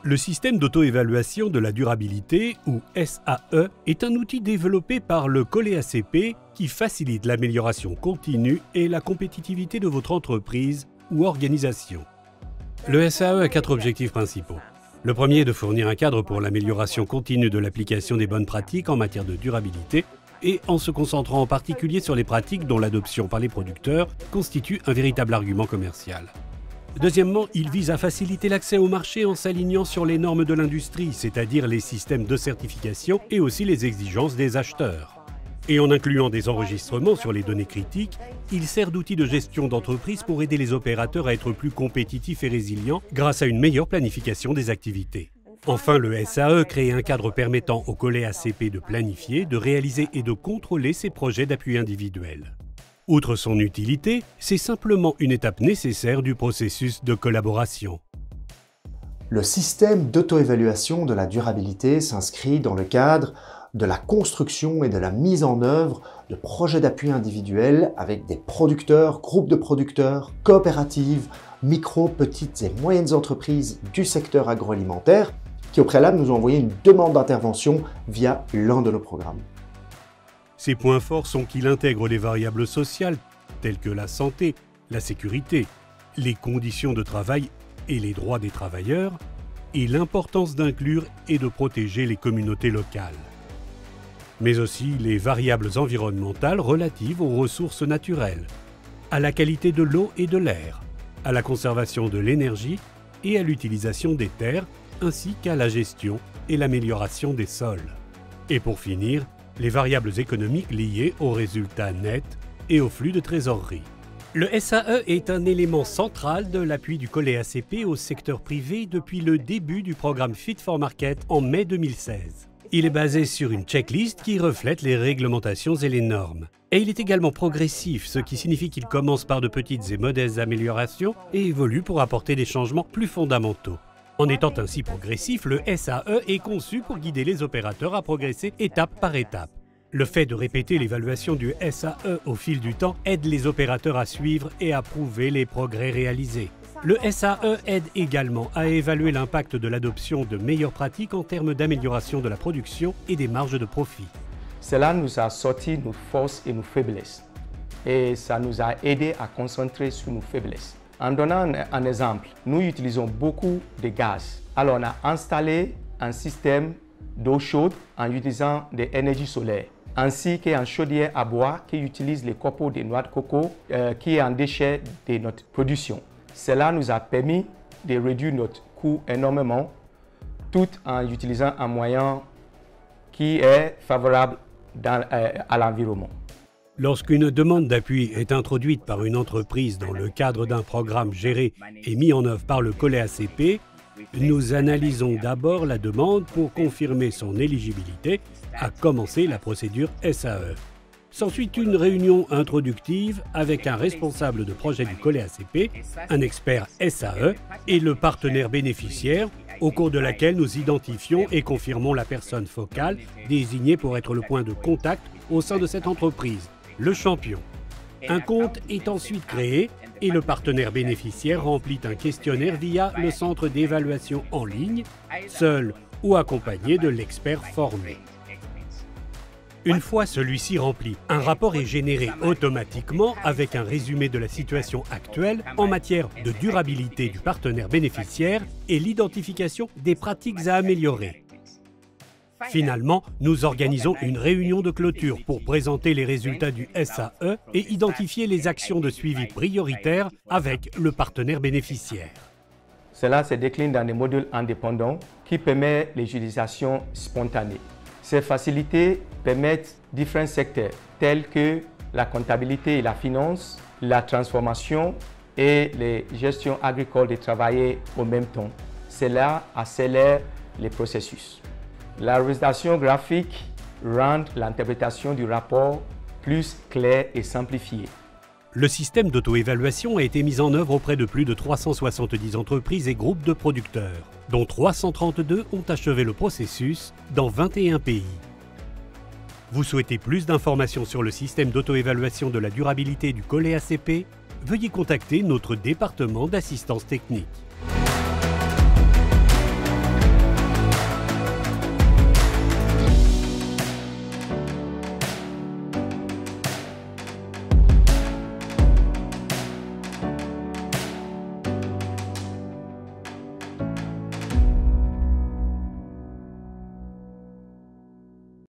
Le système d'auto-évaluation de la durabilité, ou SAE, est un outil développé par le COLEACP qui facilite l'amélioration continue et la compétitivité de votre entreprise ou organisation. Le SAE a 4 objectifs principaux. Le premier est de fournir un cadre pour l'amélioration continue de l'application des bonnes pratiques en matière de durabilité et en se concentrant en particulier sur les pratiques dont l'adoption par les producteurs constitue un véritable argument commercial. Deuxièmement, il vise à faciliter l'accès au marché en s'alignant sur les normes de l'industrie, c'est-à-dire les systèmes de certification et aussi les exigences des acheteurs. Et en incluant des enregistrements sur les données critiques, il sert d'outil de gestion d'entreprise pour aider les opérateurs à être plus compétitifs et résilients grâce à une meilleure planification des activités. Enfin, le SAE crée un cadre permettant au COLEACP de planifier, de réaliser et de contrôler ses projets d'appui individuel. Outre son utilité, c'est simplement une étape nécessaire du processus de collaboration. Le système d'auto-évaluation de la durabilité s'inscrit dans le cadre de la construction et de la mise en œuvre de projets d'appui individuels avec des producteurs, groupes de producteurs, coopératives, micro, petites et moyennes entreprises du secteur agroalimentaire qui au préalable nous ont envoyé une demande d'intervention via l'un de nos programmes. Ses points forts sont qu'il intègre les variables sociales telles que la santé, la sécurité, les conditions de travail et les droits des travailleurs, et l'importance d'inclure et de protéger les communautés locales. Mais aussi les variables environnementales relatives aux ressources naturelles, à la qualité de l'eau et de l'air, à la conservation de l'énergie et à l'utilisation des terres, ainsi qu'à la gestion et l'amélioration des sols. Et pour finir, les variables économiques liées aux résultats nets et au flux de trésorerie. Le SAE est un élément central de l'appui du COLEACP au secteur privé depuis le début du programme Fit for Market en mai 2016. Il est basé sur une checklist qui reflète les réglementations et les normes. Et il est également progressif, ce qui signifie qu'il commence par de petites et modestes améliorations et évolue pour apporter des changements plus fondamentaux. En étant ainsi progressif, le SAE est conçu pour guider les opérateurs à progresser étape par étape. Le fait de répéter l'évaluation du SAE au fil du temps aide les opérateurs à suivre et à prouver les progrès réalisés. Le SAE aide également à évaluer l'impact de l'adoption de meilleures pratiques en termes d'amélioration de la production et des marges de profit. Cela nous a sorti nos forces et nos faiblesses et ça nous a aidé à concentrer sur nos faiblesses. En donnant un exemple, nous utilisons beaucoup de gaz. Alors on a installé un système d'eau chaude en utilisant des énergies solaires, ainsi qu'un chaudière à bois qui utilise les copeaux des noix de coco qui est un déchet de notre production. Cela nous a permis de réduire notre coût énormément, tout en utilisant un moyen qui est favorable à l'environnement. Lorsqu'une demande d'appui est introduite par une entreprise dans le cadre d'un programme géré et mis en œuvre par le COLEACP, nous analysons d'abord la demande pour confirmer son éligibilité à commencer la procédure SAE. S'ensuit une réunion introductive avec un responsable de projet du COLEACP, un expert SAE et le partenaire bénéficiaire, au cours de laquelle nous identifions et confirmons la personne focale désignée pour être le point de contact au sein de cette entreprise, le champion. Un compte est ensuite créé et le partenaire bénéficiaire remplit un questionnaire via le centre d'évaluation en ligne, seul ou accompagné de l'expert formé. Une fois celui-ci rempli, un rapport est généré automatiquement avec un résumé de la situation actuelle en matière de durabilité du partenaire bénéficiaire et l'identification des pratiques à améliorer. Finalement, nous organisons une réunion de clôture pour présenter les résultats du SAE et identifier les actions de suivi prioritaires avec le partenaire bénéficiaire. Cela se décline dans des modules indépendants qui permettent l'utilisation spontanée. Ces facilités permettent différents secteurs tels que la comptabilité et la finance, la transformation et les gestions agricoles de travailler au même temps. Cela accélère les processus. La représentation graphique rend l'interprétation du rapport plus claire et simplifiée. Le système d'auto-évaluation a été mis en œuvre auprès de plus de 370 entreprises et groupes de producteurs, dont 332 ont achevé le processus dans 21 pays. Vous souhaitez plus d'informations sur le système d'auto-évaluation de la durabilité du COLEACP? Veuillez contacter notre département d'assistance technique.